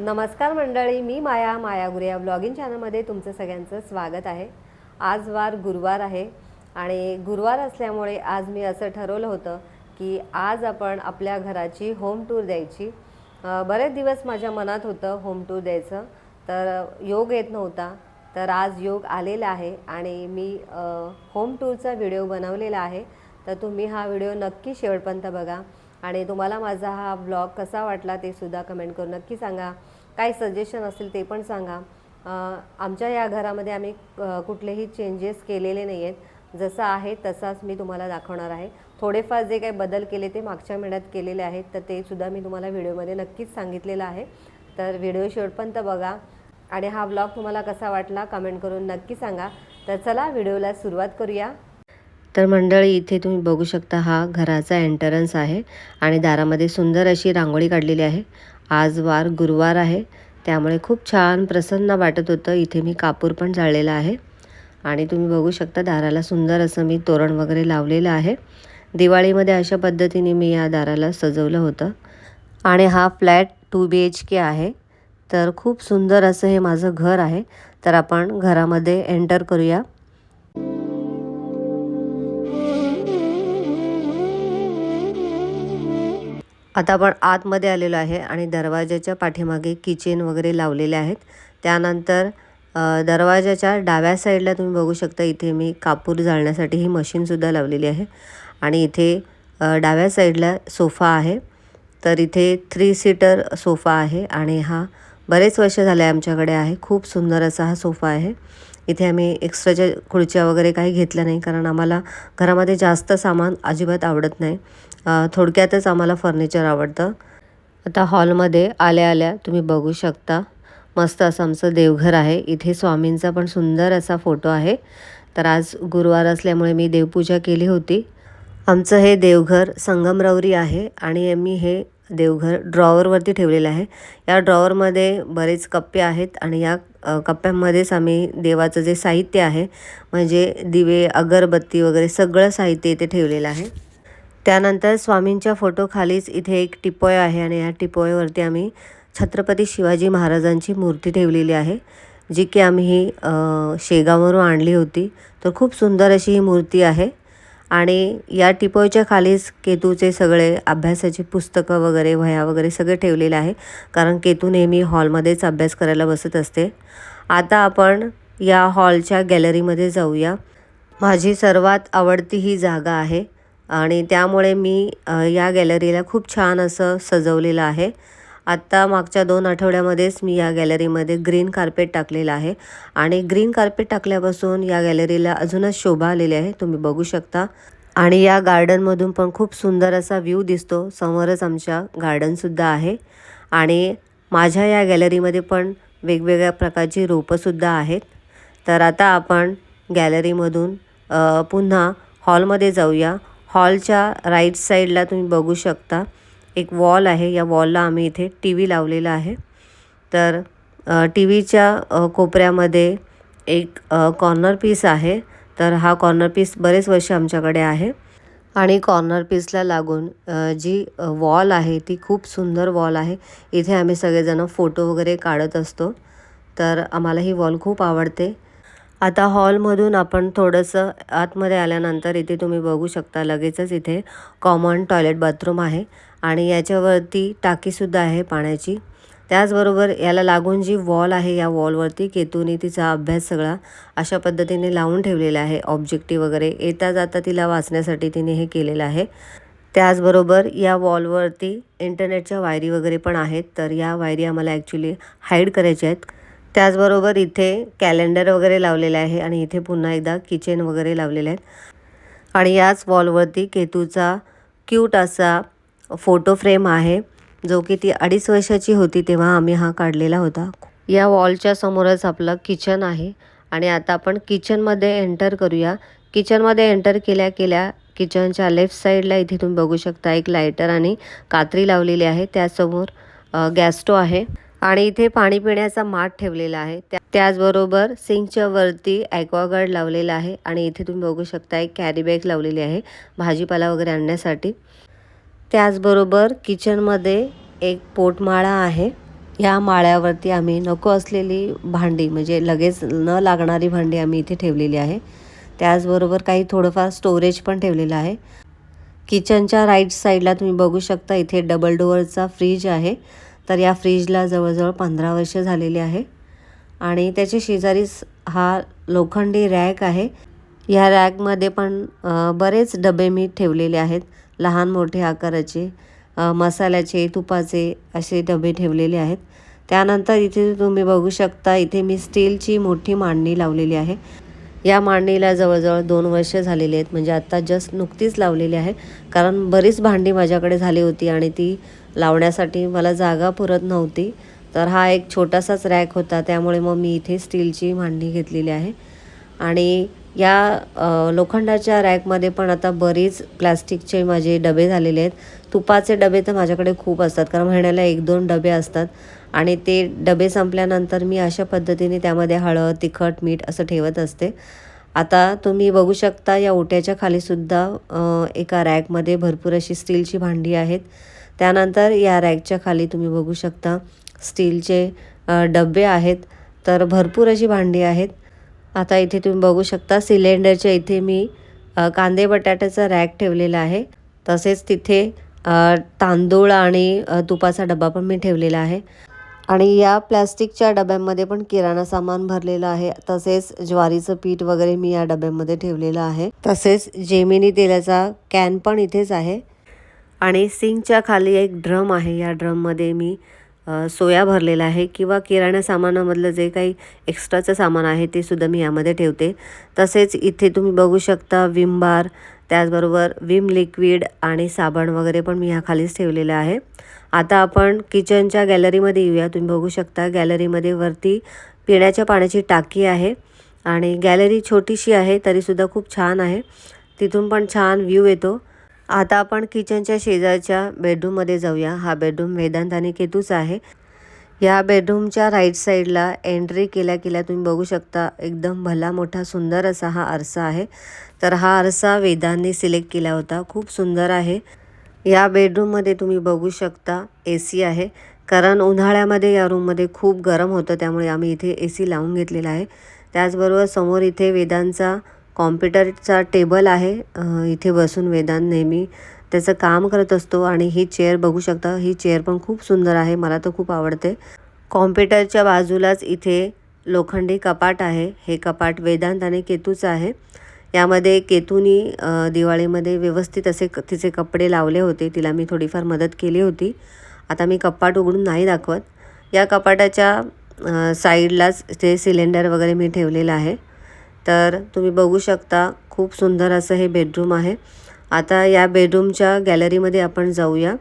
नमस्कार मंडळी, मी माया गुरे या ब्लॉगिंग चॅनलमध्ये तुमचं सगळ्यांचं स्वागत आहे। आज वार गुरुवार आहे आणि गुरुवार असल्यामुळे आज मी असं ठरवलं होतं की आज आपण आपल्या घराची होम टूर द्यायची। बरेच दिवस माझ्या मनात होतं होम टूर द्यायचं, तर योग येत नव्हता, तर आज योग आलेला आहे आणि मी होम टूरचा व्हिडिओ बनवलेला आहे। तर तुम्ही हा व्हिडिओ नक्की शेवटपर्यंत बघा आणि तुम्हाला माझा हा ब्लॉग कसा वाटला ते सुद्धा कमेंट करून नक्की सांगा। काही सजेशन असेल ते पण सांगा। आमच्या या घरामध्ये आम्ही कुठलेही चेंजेस केलेले नाही आहेत, जसं आहे तसाच मी तुम्हाला दाखवणार आहे। थोडेफार जे काही बदल केले ते मागच्या महिन्यात केलेले आहेत, तर ते सुद्धा मी तुम्हाला व्हिडिओमध्ये नक्कीच सांगितलेलं आहे। तर व्हिडिओ शेवटपर्यंत बघा आणि हा ब्लॉग तुम्हाला कसा वाटला कमेंट करून नक्की सांगा। तर चला व्हिडिओला सुरुवात करूया। तर मंडळी, इथे तुम्ही बघू शकता हा घराचा एंट्रन्स आहे आणि दारामध्ये सुंदर अशी रांगोळी काढलेली आहे। आज वार गुरुवार आहे, त्यामुळे खूप छान प्रसन्न वाटत होतं। इथे मी कापूर पण जाळलेला आहे आणि तुम्ही बघू शकता दाराला सुंदर असं मी तोरण वगैरे लावलेलं आहे। दिवाळीमध्ये अशा पद्धतीने मी या दाराला सजवलं होतं आणि हा फ्लॅट 2 BHK आहे। तर खूप सुंदर असं हे माझं घर आहे। तर आपण घरामध्ये एंटर करूया। आता आपण आतमध्ये आलेलो आहे आणि दरवाजाच्या पाठीमागे किचन वगैरे लावलेले आहेत। त्यानंतर दरवाजाच्या डाव्या साईडला तुम्ही बघू शकता इथे मी कापूर जाळण्यासाठी ही मशीनसुद्धा लावलेली आहे आणि इथे डाव्या साईडला सोफा आहे। तर इथे 3 सीटर सोफा आहे आणि हा बरेच वर्ष झाले आमच्याकडे आहे। खूप सुंदर असा हा सोफा आहे। इथे आम्ही एक्स्ट्राच्या खुर्च्या वगैरे काही घेतल्या नाही, कारण आम्हाला घरामध्ये जास्त सामान अजिबात आवडत नाही। थोडक्यातच आम्हाला फर्निचर आवडतं। आता हॉलमध्ये आल्या आल्या तुम्ही बघू शकता मस्त असं आमचं देवघर आहे। इथे स्वामींचा पण सुंदर असा फोटो आहे। तर आज गुरुवार असल्यामुळे मी देवपूजा केली होती। आमचं हे देवघर संगमरवरी आहे आणि मी हे देवघर ड्रॉवरवरती ठेवलेलं आहे। या ड्रॉवरमध्ये बरेच कप्पे आहेत आणि या कप्प्यांमध्येच आम्ही देवाचं जे साहित्य आहे, म्हणजे दिवे अगरबत्ती वगैरे सगळं साहित्य इथे ठेवलेलं आहे। त्यानंतर स्वामींच्या फोटो खालीच इथे एक टिपोय आहे आणि या टिपोयवरती आम्ही छत्रपती शिवाजी महाराजांची मूर्ती ठेवलेली आहे, जी की आम्ही शेगाववरून आणली होती। तर खूप सुंदर अशी ही मूर्ती आहे आणि या टिपोयच्या खालीच केतूचे सगळे अभ्यासाची पुस्तकं वगैरे वह्या वगैरे सगळे ठेवलेले आहे, कारण केतू नेहमी हॉलमध्येच अभ्यास करायला बसत असते। आता आपण या हॉलच्या गॅलरीमध्ये जाऊया। माझी सर्वात आवडती ही जागा आहे आणि त्यामुळे मी या गॅलरीला खूप छान असं सजवलेलं आहे। आत्ता मागच्या 2 आठवड्यामध्येच मी या गॅलरीमध्ये ग्रीन कार्पेट टाकलेलं आहे आणि ग्रीन कार्पेट टाकल्यापासून या गॅलरीला अजूनच शोभा आलेली आहे, तुम्ही बघू शकता। आणि या गार्डनमधून पण खूप सुंदर असा व्ह्यू दिसतो। समोरच आमच्या गार्डनसुद्धा आहे आणि माझ्या या गॅलरीमध्ये पण वेगवेगळ्या प्रकारची रोपंसुद्धा आहेत। तर आता आपण गॅलरीमधून पुन्हा हॉलमध्ये जाऊया। हॉलच्या राईट साईडला तुम्ही बघू शकता एक वॉल आहे। या वॉलला आम्ही इथे TV लावलेला आहे। तर TVच्या कोपऱ्यामध्ये एक कॉर्नर पीस आहे। तर हा कॉर्नर पीस बरेच वर्ष आमच्याकडे आहे आणि कॉर्नर पीसला लागून जी वॉल आहे ती खूप सुंदर वॉल आहे। इथे आम्ही सगळेजण फोटो वगैरे काढत असतो, तर आम्हाला ही वॉल खूप आवडते। आता हॉलमधून आपण थोडंसं आतमध्ये आल्यानंतर इथे तुम्ही बघू शकता लगेचच इथे कॉमन टॉयलेट बाथरूम आहे आणि याच्यावरती टाकीसुद्धा आहे पाण्याची। त्याचबरोबर याला लागून जी वॉल आहे, या वॉलवरती केतूने तिचा अभ्यास सगळा अशा पद्धतीने लावून ठेवलेला आहे। ऑब्जेक्टिव्ह वगैरे येता जाता तिला वाचण्यासाठी तिने हे केलेलं आहे। त्याचबरोबर या वॉलवरती इंटरनेटच्या वायरी वगैरे पण आहेत, तर या वायरी आम्हाला ॲक्च्युली हाईड करायच्या आहेत। त्याचबरोबर इथे कॅलेंडर वगैरे लावलेले आहे आणि इथे पुन्हा एकदा किचन वगैरे लावलेले आहेत आणि याच वॉलवरती केतूचा क्यूट असा फोटो फ्रेम आहे, जो की ती 2.5 वर्षाची होती तेव्हा आम्ही हा काढलेला होता। या वॉलच्या समोरच आपलं किचन आहे आणि आता आपण किचनमध्ये एंटर करूया। किचनमध्ये एंटर केल्या केल्या किचनच्या लेफ्ट साईडला इथे तुम्ही बघू शकता एक लायटर आणि कात्री लावलेली आहे। त्यासमोर गॅस स्टोव आहे आणि इथे पाणी पिण्याचा माठ ठेवलेला आहे। त्याचबरोबर सिंकच्या वरती ॲक्वागार्ड लावलेला आहे आणि इथे तुम्ही बघू शकता एक कॅरी बॅग लावलेली आहे भाजीपाला वगैरे आणण्यासाठी। त्याचबरोबर किचनमध्ये एक पोटमाळा आहे। या माळ्यावरती आम्ही नको असलेली भांडी म्हणजे लगेच न लागणारी भांडी आम्ही इथे ठेवलेली आहे. त्याचबरोबर काही थोडंफार स्टोरेज पण ठेवलेलं आहे. किचनच्या राईट साईडला तुम्ही बघू शकता इथे डबल डोअरचा फ्रीज आहे. तर या फ्रीजला जवळजवळ 15 वर्ष झालेली आहे आणि त्याच्या शेजारीच हा लोखंडी रॅक आहे. या रॅकमध्ये पण बरेच डबे मी ठेवलेले आहेत, लहान मोठे आकाराचे, मसाल्याचे, तुपाचे असे डबे ठेवलेले आहेत. त्यानंतर इथे तुम्ही बघू शकता इथे मी स्टीलची मोठी मांडणी लावलेली आहे. या मांडणीला जवळजवळ 2 वर्ष झालेली आहेत, म्हणजे आत्ता जस्ट नुकतीच लावलेली आहे. कारण बरीच भांडी माझ्याकडे झाली होती आणि ती लावण्यासाठी मला जागा पुरत नव्हती. तर हा एक छोटासाच रॅक होता, त्यामुळे मग मी इथे स्टीलची मांडणी घेतलेली आहे. आणि या लोखंडाच्या रॅकमध्ये पण आता बरीच प्लॅस्टिकचे माझे डबे झालेले आहेत. तुपाचे डबे तर माझ्याकडे खूप असतात, कारण महिन्याला 1-2 डबे असतात आणि ते डबे संपल्यानंतर मी अशा पद्धतीने त्यामध्ये हळद, तिखट, मीठ असं ठेवत असते. आता तुम्ही बघू शकता या ओट्याच्या खालीसुद्धा एका रॅकमध्ये भरपूर अशी स्टीलची भांडी आहेत. त्यानंतर या रॅकच्या खाली तुम्ही बघू शकता स्टीलचे डबे आहेत. तर भरपूर अशी भांडी आहेत. आता इथे तुम्ही बघू शकता सिलेंडरच्या इथे मी कांदे बटाट्याचा रॅक ठेवलेला आहे. तसेच तिथे तांदूळ आणि तुपाचा डबा पण मी ठेवलेला आहे. आणि या प्लॅस्टिकच्या डब्यांमध्ये पण किराणा सामान भरलेलं आहे. तसेच ज्वारीचं पीठ वगैरे मी या डब्यामध्ये ठेवलेलं आहे. तसेच जेमिनी तेलाचा कॅन पण इथेच आहे. आणि सिंकच्या खाली एक ड्रम आहे. या ड्रममध्ये मी सोया भरलेला आहे किंवा किराणा सामानामधलं जे काही एक्स्ट्राचं सामान आहे ते सुद्धा मी यामध्ये ठेवते. तसेच इथे तुम्ही बघू शकता विम बार, त्याचबरोबर विम लिक्विड आणि साबण वगैरे पण मी ह्या खालीच ठेवलेलं आहे. आता आपण किचनच्या गॅलरीमध्ये येऊया. तुम्ही बघू शकता गॅलरीमध्ये वरती पिण्याच्या पाण्याची टाकी आहे आणि गॅलरी छोटीशी आहे तरीसुद्धा खूप छान आहे. तिथून पण छान व्ह्यू येतो. आता आपण किचनच्या शेजारच्या बेडरूममध्ये जाऊया. हा बेडरूम वेदांत आणि केतूचा आहे. या बेडरूमच्या राईट साईडला एंट्री केल्या तुम्ही बघू शकता एकदम भला मोठा सुंदर असा हा आरसा आहे. तर हा आरसा वेदांतने सिलेक्ट केला होता. खूप सुंदर आहे. या बेडरूममध्ये तुम्ही बघू शकता AC आहे, कारण उन्हाळ्यामध्ये या रूममध्ये खूप गरम होतं, त्यामुळे आम्ही इथे AC लावून घेतलेला आहे. त्याचबरोबर समोर इथे वेदांतचा कॉम्प्युटरचा टेबल आहे. इथे बसून वेदांत नेहमी त्याचं काम करत असतो. आणि ही चेअर बघू शकता, ही चेअर पण खूप सुंदर आहे, मला तर खूप आवडते. कॉम्प्युटरच्या बाजूलाच इथे लोखंडी कपाट आहे. हे कपाट वेदांत आणि केतूचं आहे. यामध्ये केतूनी दिवाळीमध्ये व्यवस्थित असे तिचे कपडे लावले होते. तिला मी थोडीफार मदत केली होती. आता मी कपाट उघडून नाही दाखवत. या कपाटाच्या साईडलाच ते सिलेंडर वगैरे मी ठेवलेलं आहे. तर तुम्ही बघू शकता खूप सुंदर असं हे बेडरूम आहे. आता या बेडरूमच्या गॅलरीमध्ये आपण जाऊया.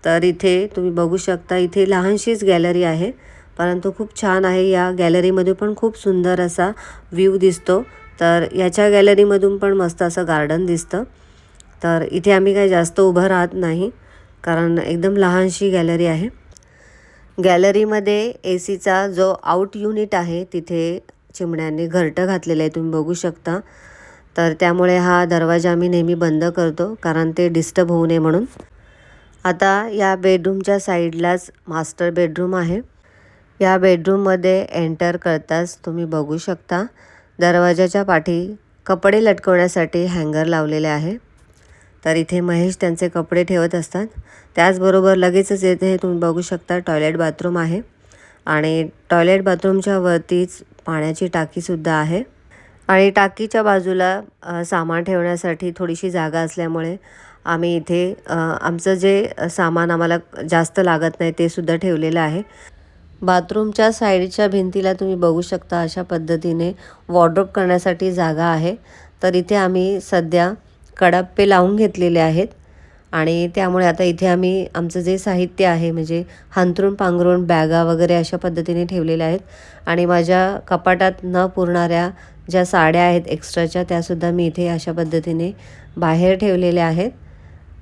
तर इथे तुम्ही बघू शकता इथे लहानशीच गॅलरी आहे, परंतु खूप छान आहे. या गॅलरीमध्ये पण खूप सुंदर असा व्ह्यू दिसतो. तर याच्या गॅलरीमधून पण मस्त असं गार्डन दिसतं. तर इथे आम्ही काही जास्त उभं राहत नाही, कारण एकदम लहानशी गॅलरी आहे. गॅलरीमध्ये ACचा जो आउट युनिट आहे तिथे चिमण्यांनी घरटं घातलेलं आहे, तुम्ही बघू शकता. तर त्यामुळे हा दरवाजा आम्ही नेहमी बंद करतो, कारण ते डिस्टर्ब होऊ नये म्हणून. आता या बेडरूमच्या साईडलाच मास्टर बेडरूम आहे. या बेडरूममध्ये एंटर करताच तुम्ही बघू शकता दरवाजाच्या पाठी कपडे लटकवण्यासाठी हँगर लावलेले आहे. तर इथे महेश त्यांचे कपडे ठेवत असतात. त्याचबरोबर लगेचच येथे तुम्ही बघू शकता टॉयलेट बाथरूम आहे आणि टॉयलेट बाथरूमच्या वरतीच पाण्याची टाकीसुद्धा आहे. आणि टाकीच्या बाजूला सामान ठेवण्यासाठी थोडीशी जागा असल्यामुळे आम्ही इथे आमचं जे सामान आम्हाला जास्त लागत नाही ते सुद्धा ठेवलेलं आहे. बाथरूमच्या साईडच्या भिंतीला तुम्ही बघू शकता अशा पद्धतीने वॉर्डरोब करण्यासाठी जागा आहे. तर इथे आम्ही सध्या कडाप्पे लावून घेतलेले आहेत आणि त्यामुळे आता इथे आम्ही आमचं जे साहित्य आहे म्हणजे हंतरून पांघरून बॅगा वगैरे अशा पद्धतीने ठेवलेल्या आहेत. आणि माझ्या कपाटात न पुरणाऱ्या ज्या साड्या आहेत एक्स्ट्राच्या त्यासुद्धा मी इथे अशा पद्धतीने बाहेर ठेवलेल्या आहेत.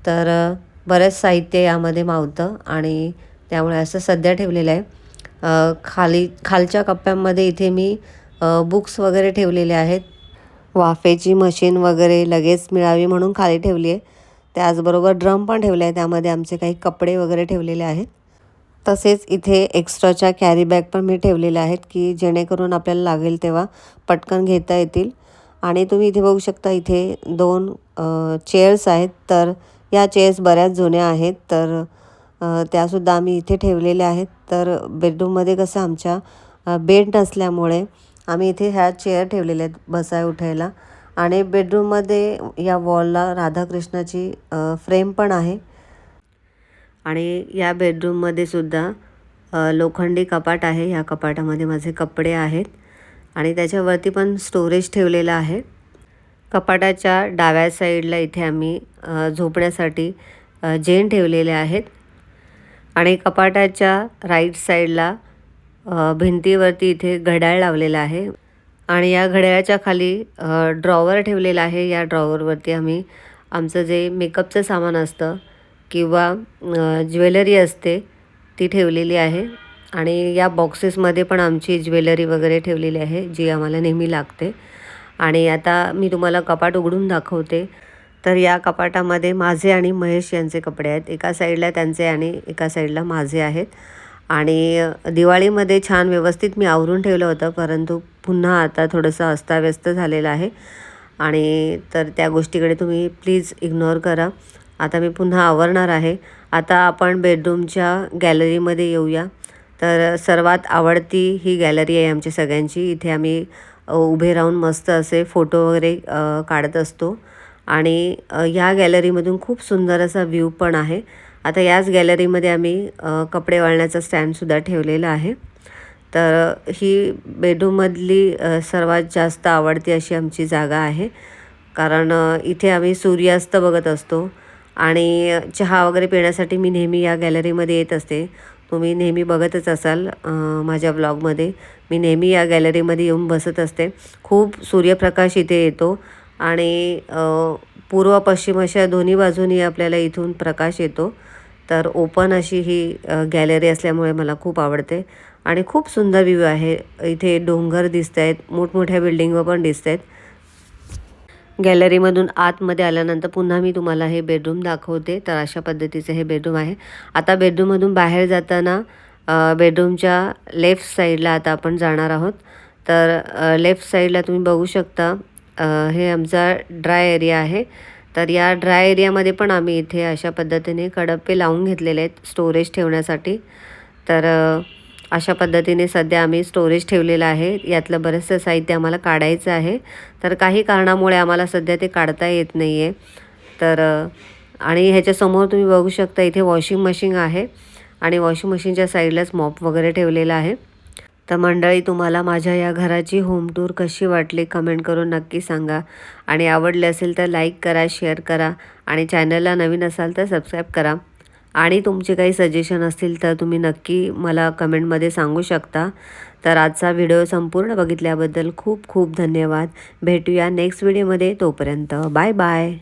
तर बरंच साहित्य यामध्ये मावतं आणि त्यामुळे असं सध्या ठेवलेलं आहे. खालच्या कप्प्यांमध्ये इथे मी बुक्स वगैरे ठेवलेले आहेत. वाफेची मशीन वगैरे लगेच मिळावी म्हणून खाली ठेवली आहे. त्याचबरोबर ड्रम पण ठेवले आहे, त्यामध्ये आमचे काही कपडे वगैरे ठेवलेले आहेत. तसेच इथे एक्स्ट्राच्या कॅरी बॅग पण मी ठेवलेल्या आहेत की जेणेकरून आपल्याला लागेल तेव्हा पटकन घेता येतील. आणि तुम्ही इथे बघू शकता इथे 2 चेअर्स आहेत. तर या चेअर्स बऱ्याच जुन्या आहेत, तर त्यासुद्धा आम्ही इथे ठेवलेल्या आहेत. तर बेडरूममध्ये कसं आमच्या बेड नसल्यामुळे आम्ही इथे ह्या चेअर ठेवलेल्या आहेत बसाय उठायला. आणि बेडरूममध्ये या वॉलला राधाकृष्णाची फ्रेम पण आहे. आणि या बेडरूममध्ये सुद्धा लोखंडी कपाट आहे. या कपाटामध्ये माझे कपडे आहेत आणि त्याच्यावरती पण स्टोरेज ठेवलेलं आहे. कपाटाच्या डाव्या साईडला इथे आम्ही झोपण्यासाठी जेन ठेवलेले आहेत. आणि कपाटाच्या राईट साईडला भिंतीवरती इथे घड्याळ लावलेलं आहे. आणि या घड्याळाच्या खाली ड्रॉवर ठेवलेला आहे. या ड्रॉवरवरती आम्ही आमचं जे मेकअपचं सामान असतं किंवा ज्वेलरी असते ती ठेवलेली आहे. आणि या बॉक्सेसमध्ये पण आमची ज्वेलरी वगैरे ठेवलेली आहे जी आम्हाला नेहमी लागते. आणि आता मी तुम्हाला कपाट उघडून दाखवते. तर या कपाटामध्ये माझे आणि महेश यांचे कपडे आहेत. एका साईडला त्यांचे आणि एका साईडला माझे आहेत. आणि दिवाळीमध्ये छान व्यवस्थित मी आवरून ठेवलं होतं, परंतु पुन्हा आता थोडंसं अस्ताव्यस्त झालेलं आहे. आणि तर त्या गोष्टीकडे तुम्ही प्लीज इग्नोर करा. आता मी पुन्हा आवरणार आहे. आता आपण बेडरूमच्या गॅलरीमध्ये येऊया. तर सर्वात आवडती ही गॅलरी आहे आमची सगळ्यांची. इथे आम्ही उभे राहून मस्त असे फोटो वगैरे काढत असतो. आणि ह्या गॅलरीमधून खूप सुंदर असा व्ह्यू पण आहे. आता याच गॅलरीमध्ये आम्ही कपडे वाळण्याचा स्टँडसुद्धा ठेवलेला आहे. तर ही बेडरूममधली सर्वात जास्त आवडती अशी आमची जागा आहे. कारण इथे आम्ही सूर्यास्त बघत असतो. आणि चहा वगैरे पिण्यासाठी मी नेहमी या गॅलरीमध्ये येत असते. तुम्ही नेहमी बघतच असाल माझ्या ब्लॉगमध्ये. मी नेहमी या गॅलरीमध्ये येऊन बसत असते. खूप सूर्यप्रकाश इथे येतो आणि पूर्व पश्चिम अशा दोन्ही बाजूनी आपल्याला इथून प्रकाश येतो. तर ओपन अशी ही गॅलरी असल्यामुळे मला खूप आवडते. आणि खूप सुंदर व्ह्यू आहे. इथे डोंगर दिसत आहेत, मोठमोठ्या बिल्डिंग पण दिसत आहेत. गॅलरीमधून आतमध्ये आल्यानंतर पुन्हा मी तुम्हाला हे बेडरूम दाखवते. तर अशा पद्धतीचं हे बेडरूम आहे. आता बेडरूममधून बाहेर जाताना बेडरूमच्या लेफ्ट साईडला आता आपण जाणार आहोत. तर लेफ्ट साईडला तुम्ही बघू शकता हे आमचा ड्राय एरिया आहे. तर या ड्राय एरियामध्ये पण आम्ही इथे अशा पद्धतीने कडप्पे लावून घेतलेले आहेत स्टोरेज ठेवण्यासाठी. तर अशा पद्धतीने सध्या आम्ही स्टोरेज ठेवलेलं आहे. यातलं बरंचसं साहित्य आम्हाला काढायचं आहे. तर काही कारणामुळे आम्हाला सध्या ते काढता येत नाही आहे. तर आणि ह्याच्यासमोर तुम्ही बघू शकता इथे वॉशिंग मशीन आहे. आणि वॉशिंग मशीनच्या साईडलाच मॉप वगैरे ठेवलेला आहे. तर मंडळी, तुम्हाला माझ्या या घराची होम टूर कशी वाटली कमेंट करून नक्की सांगा. आणि आवडले असेल तर लाईक करा, शेअर करा आणि चॅनलला नवीन असाल तर सबस्क्राईब करा. आणि तुमचे काही सजेशन असतील तर तुम्ही नक्की मला कमेंटमध्ये सांगू शकता. तर आजचा व्हिडिओ संपूर्ण बघितल्याबद्दल खूप खूप धन्यवाद. भेटूया नेक्स्ट व्हिडिओमध्ये. तोपर्यंत बाय बाय.